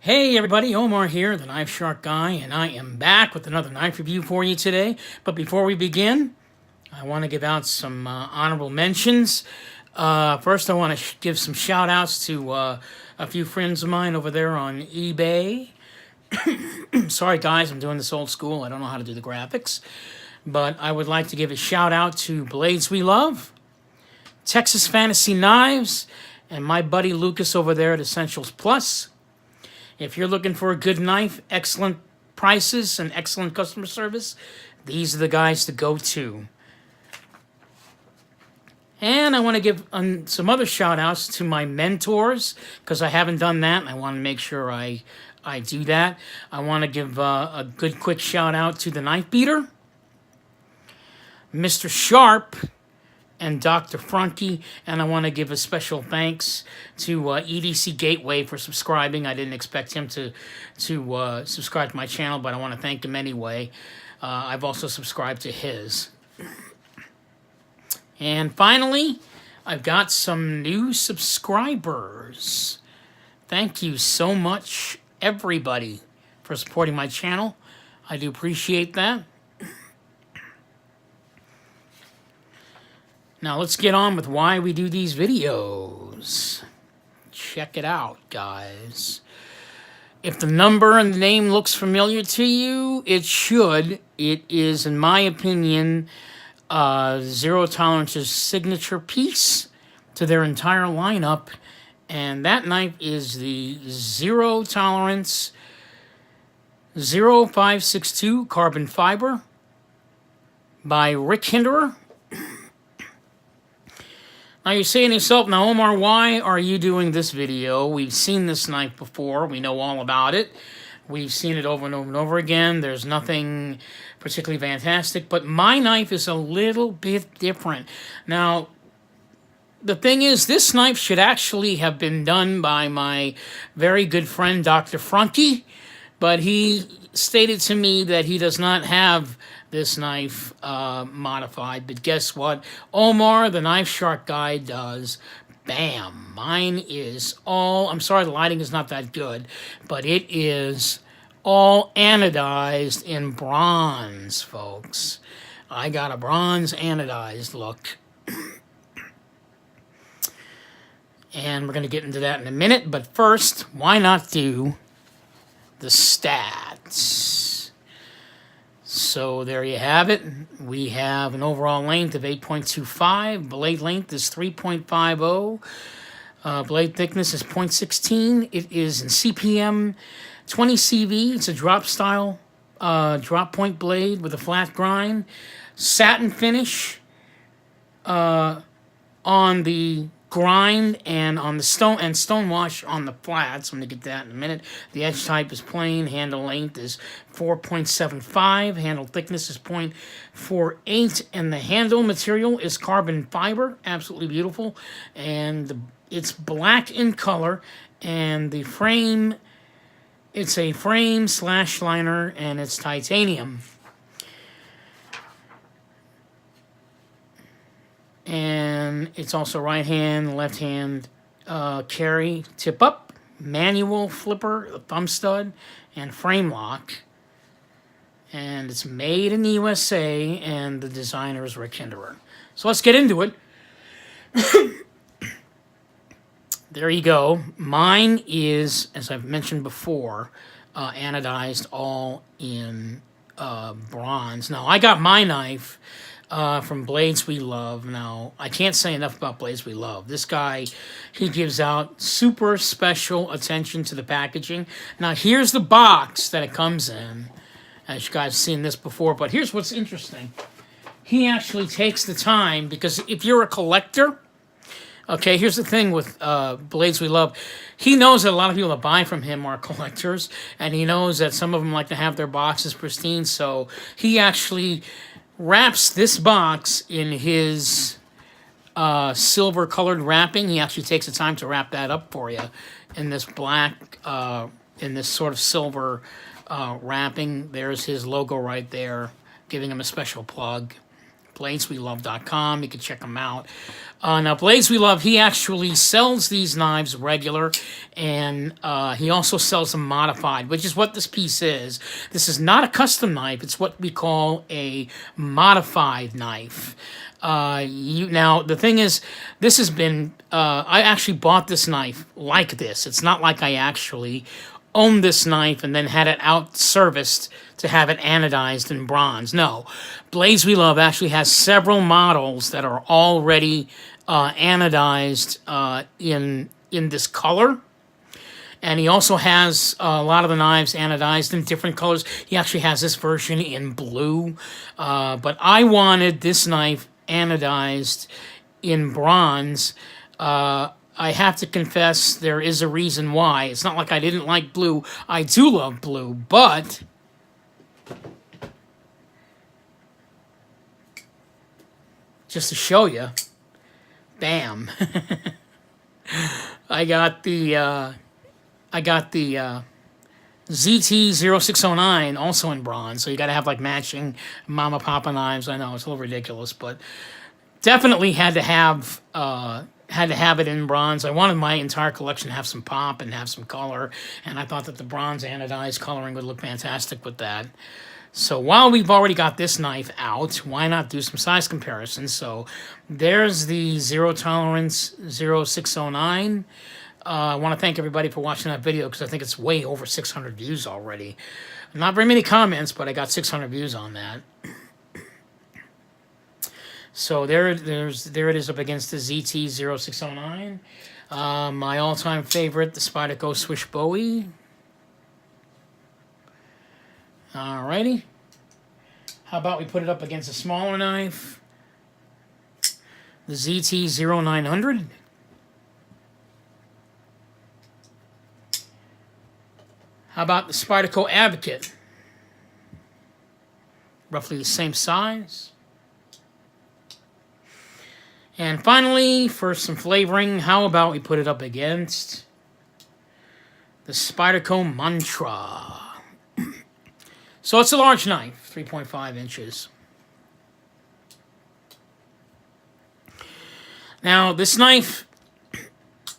Hey everybody, Omar here, the Knife Shark Guy, and I am back with another knife review for you today. But before we begin, I want to give out some honorable mentions. First, I want to give some shout outs to a few friends of mine over there on eBay. Sorry guys, I'm doing this old school, I don't know how to do the graphics. But I would like to give a shout out to Blades We Love, Texas Fantasy Knives, and my buddy Lucas over there at Essentials Plus. If you're looking for a good knife, excellent prices, and excellent customer service, these are the guys to go to. And I want to give some other shout outs to my mentors, because I haven't done that, and I want to make sure I do that. I want to give a good quick shout out to the Knife Beater, Mr. Sharp, and Dr. Frunke, and I want to give a special thanks to EDC Gateway for subscribing. I didn't expect him to subscribe to my channel, but I want to thank him anyway. I've also subscribed to his. And finally, I've got some new subscribers. Thank you so much, everybody, for supporting my channel. I do appreciate that. Now let's get on with why we do these videos. Check it out, guys. If the number and the name looks familiar to you, it should. It is, in my opinion, Zero Tolerance's signature piece to their entire lineup. And that knife is the Zero Tolerance 0562 carbon fiber by Rick Hinderer. Now you're saying to yourself, now Omar, why are you doing this video? We've seen this knife before. We know all about it. We've seen it over and over and over again. There's nothing particularly fantastic, but my knife is a little bit different. Now, the thing is, this knife should actually have been done by my very good friend, Dr. Frunke, but he stated to me that he does not have this knife modified. But guess what? Omar, the Knife Shark Guy, does. Bam! Mine is all, I'm sorry the lighting is not that good, but it is all anodized in bronze, folks. I got a bronze anodized look. And we're going to get into that in a minute, but first, why not do the stats? So there you have it. We have an overall length of 8.25. Blade length is 3.50. Blade thickness is 0.16. It is in CPM 20 CV. It's a drop style drop point blade with a flat grind. Satin finish on the grind and on the stone wash on the flats. I'm going to get that in a minute. The edge type is plain. Handle length is 4.75. Handle thickness is 0.48. And the handle material is carbon fiber. Absolutely beautiful. And it's black in color. And the frame, it's a frame slash liner, and it's titanium. And it's also right hand, left hand carry, tip up, manual flipper, thumb stud, and frame lock. And it's made in the USA, and the designer is Rick Hinderer. So let's get into it. There you go. Mine is, as I've mentioned before, anodized all in bronze. Now, I got my knife from Blades We Love. Now, I can't say enough about Blades We Love. This guy, he gives out super special attention to the packaging. Now, here's the box that it comes in. As you guys have seen this before, but here's what's interesting. He actually takes the time, because if you're a collector, okay, here's the thing with Blades We Love. He knows that a lot of people that buy from him are collectors, and he knows that some of them like to have their boxes pristine, so he actually wraps this box in his silver colored wrapping. He actually takes the time to wrap that up for you in this black, in this sort of silver wrapping. There's his logo right there, giving him a special plug. bladeswelove.com. You can check him out. Now, Blades We Love, he actually sells these knives regular, and he also sells them modified, which is what this piece is. This is not a custom knife. It's what we call a modified knife. Now, the thing is, this has been... I actually bought this knife like this. It's not like I actually owned this knife and then had it out serviced to have it anodized in bronze. No, Blades We Love actually has several models that are already anodized in this color. And he also has a lot of the knives anodized in different colors. He actually has this version in blue. But I wanted this knife anodized in bronze. I have to confess there is a reason why. It's not like I didn't like blue. I do love blue, but just to show you, bam. I got the ZT-0609 also in bronze, so you got to have like matching Mama Papa knives. I know it's a little ridiculous, but definitely had to have it in bronze. I wanted my entire collection to have some pop and have some color, and I thought that the bronze anodized coloring would look fantastic with that. So while we've already got this knife out, why not do some size comparisons? So there's the Zero Tolerance 0609. I want to thank everybody for watching that video because I think it's way over 600 views already. Not very many comments, but I got 600 views on that. So there it is up against the ZT-0609. My all-time favorite, the Spyderco Swiss Bowie. Alrighty. How about we put it up against a smaller knife? The ZT-0900. How about the Spyderco Advocate? Roughly the same size. And finally, for some flavoring, how about we put it up against the Spyderco Mantra? So it's a large knife, 3.5 inches. Now, this knife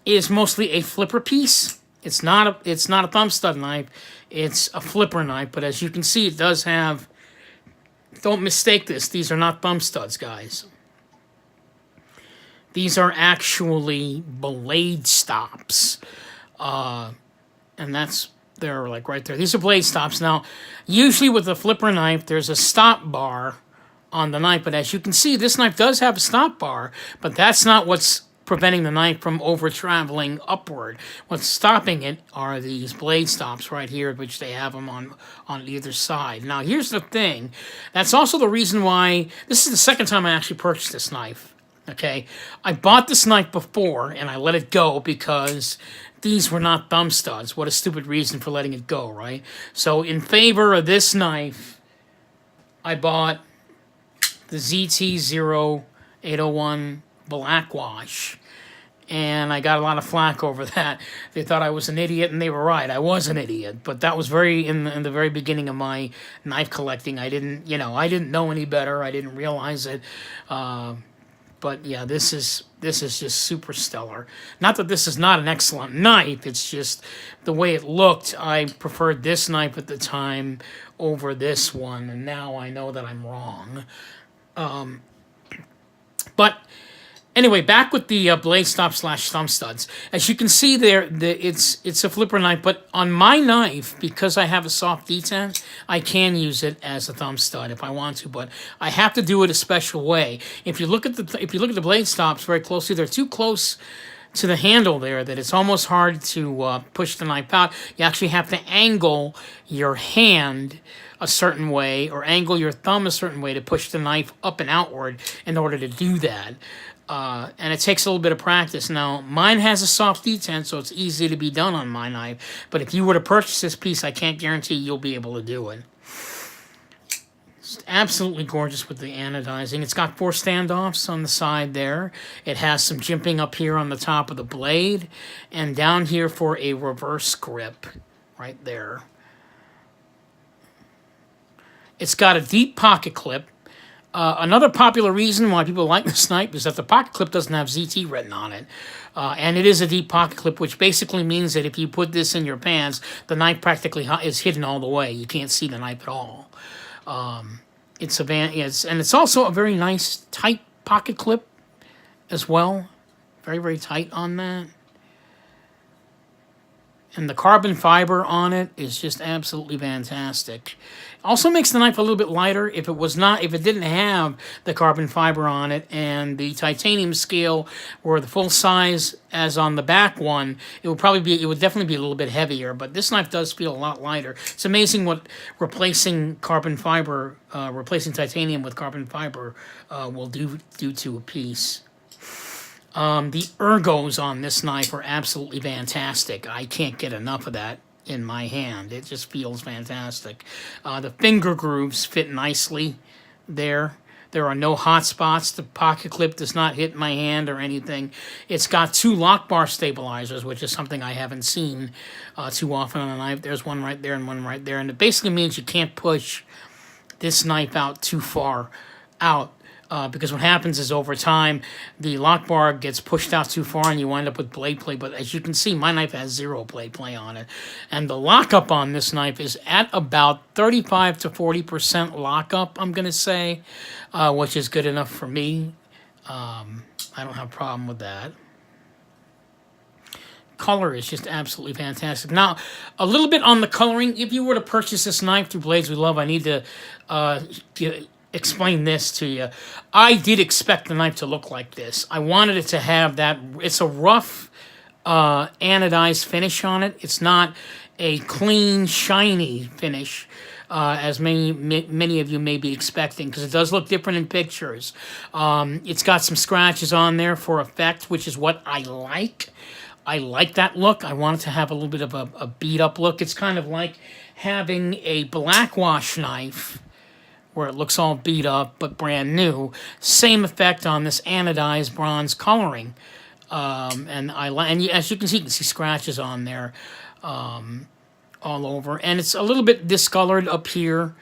is mostly a flipper piece. It's not a thumb stud knife. It's a flipper knife, but as you can see, it does have... Don't mistake this. These are not thumb studs, guys. These are actually blade stops. And they're like right there. These are blade stops. Now, usually with a flipper knife, there's a stop bar on the knife. But as you can see, this knife does have a stop bar. But that's not what's preventing the knife from over-traveling upward. What's stopping it are these blade stops right here, which they have them on either side. Now, here's the thing. That's also the reason why... This is the second time I actually purchased this knife. Okay, I bought this knife before, and I let it go because these were not thumb studs. What a stupid reason for letting it go, right? So in favor of this knife, I bought the ZT-0801 Blackwash, and I got a lot of flack over that. They thought I was an idiot, and they were right. I was an idiot, but that was in the very beginning of my knife collecting. I didn't know any better. I didn't realize it. But yeah, this is just super stellar. Not that this is not an excellent knife. It's just the way it looked. I preferred this knife at the time over this one, and now I know that I'm wrong. But anyway, back with the blade stop / thumb studs. As you can see there, it's a flipper knife, but on my knife, because I have a soft detent, I can use it as a thumb stud if I want to, but I have to do it a special way. If you look at the blade stops very closely, they're too close to the handle there that it's almost hard to push the knife out. You actually have to angle your hand a certain way or angle your thumb a certain way to push the knife up and outward in order to do that. And it takes a little bit of practice. Now, mine has a soft detent, so it's easy to be done on my knife. But if you were to purchase this piece, I can't guarantee you'll be able to do it. It's absolutely gorgeous with the anodizing. It's got 4 standoffs on the side there. It has some jimping up here on the top of the blade. And down here for a reverse grip right there. It's got a deep pocket clip. Another popular reason why people like this knife is that the pocket clip doesn't have ZT written on it. And it is a deep pocket clip, which basically means that if you put this in your pants, the knife practically is hidden all the way. You can't see the knife at all. And it's also a very nice tight pocket clip as well. Very, very tight on that. And the carbon fiber on it is just absolutely fantastic. Also makes the knife a little bit lighter. If it didn't have the carbon fiber on it and the titanium scale were the full size as on the back one, it would definitely be a little bit heavier. But this knife does feel a lot lighter. It's amazing what replacing titanium with carbon fiber will do to a piece. The ergos on this knife are absolutely fantastic. I can't get enough of that in my hand. It just feels fantastic. The finger grooves fit nicely there. There are no hot spots. The pocket clip does not hit my hand or anything. It's got 2 lock bar stabilizers, which is something I haven't seen too often on a knife. There's one right there and one right there. And it basically means you can't push this knife out too far out. Because what happens is over time, the lock bar gets pushed out too far and you wind up with blade play. But as you can see, my knife has 0 blade play on it. And the lockup on this knife is at about 35 to 40% lockup, I'm going to say, which is good enough for me. I don't have a problem with that. Color is just absolutely fantastic. Now, a little bit on the coloring. If you were to purchase this knife through Blades We Love, I need to explain this to you. I did expect the knife to look like this. I wanted it to have that. It's a rough anodized finish on it. It's not a clean, shiny finish as many of you may be expecting, because it does look different in pictures. It's got some scratches on there for effect, which is what I like. I like that look. I want it to have a little bit of a beat-up look. It's kind of like having a blackwash knife where it looks all beat up but brand new. Same effect on this anodized bronze coloring. And as you can see scratches on there all over. And it's a little bit discolored up here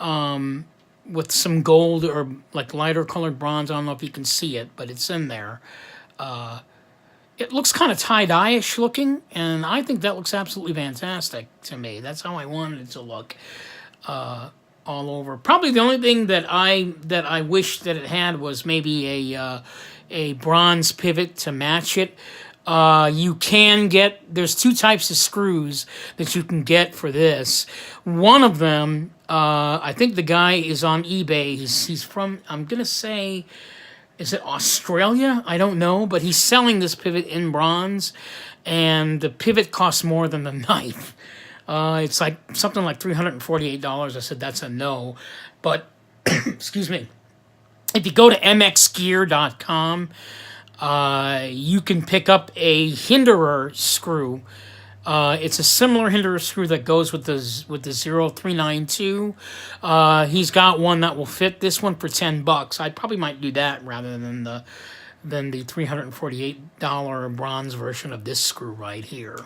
with some gold or like lighter colored bronze. I don't know if you can see it, but it's in there. It looks kind of tie-dye-ish looking, and I think that looks absolutely fantastic to me. That's how I wanted it to look all over. Probably the only thing that I wish that it had was maybe a bronze pivot to match it. You can get, there's 2 types of screws that you can get for this. One of them, I think the guy is on eBay. He's from, I'm going to say, is it Australia? I don't know, but he's selling this pivot in bronze, and the pivot costs more than the knife. It's like something like $348. I said that's a no, but excuse me. If you go to mxgear.com, you can pick up a Hinderer screw. It's a similar Hinderer screw that goes with the 0392. He's got one that will fit this one for $10. I probably might do that rather than the $348 bronze version of this screw right here.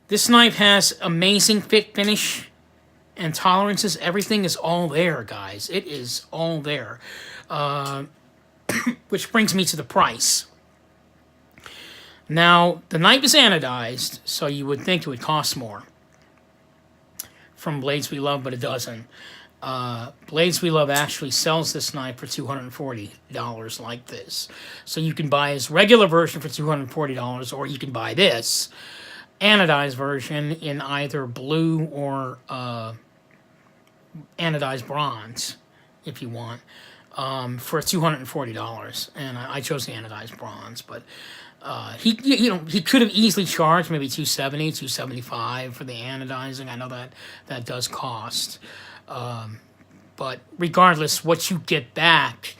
This knife has amazing fit, finish, and tolerances. Everything is all there, guys. It is all there. Which brings me to the price. Now, the knife is anodized, so you would think it would cost more from Blades We Love, but it doesn't. Blades We Love actually sells this knife for $240 like this. So you can buy his regular version for $240, or you can buy this anodized version in either blue or anodized bronze, if you want, for $240. And I chose the anodized bronze, but he could have easily charged maybe $270, $275 for the anodizing. I know that does cost. But regardless, what you get back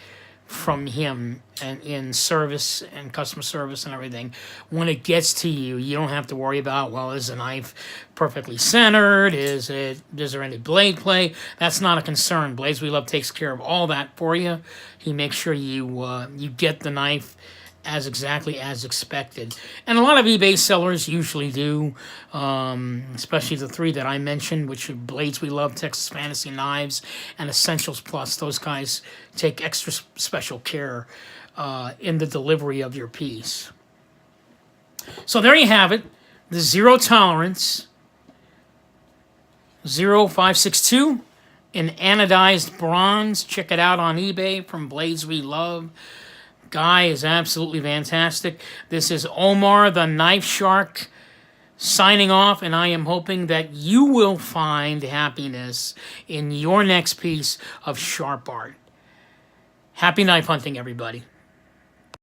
from him and in service and customer service and everything, when it gets to you, you don't have to worry about, well, is the knife perfectly centered? Is there any blade play? That's not a concern. Blades We Love takes care of all that for you. He makes sure you get the knife as exactly as expected. And a lot of eBay sellers usually do, especially the three that I mentioned, which are Blades We Love, Texas Fantasy Knives, and Essentials Plus. Those guys take extra special care in the delivery of your piece. So there you have it, the Zero Tolerance 0562 in anodized bronze. Check it out on eBay from Blades We Love. Guy is absolutely fantastic. This is Omar the Knife Shark signing off, and I am hoping that you will find happiness in your next piece of sharp art. Happy knife hunting, everybody.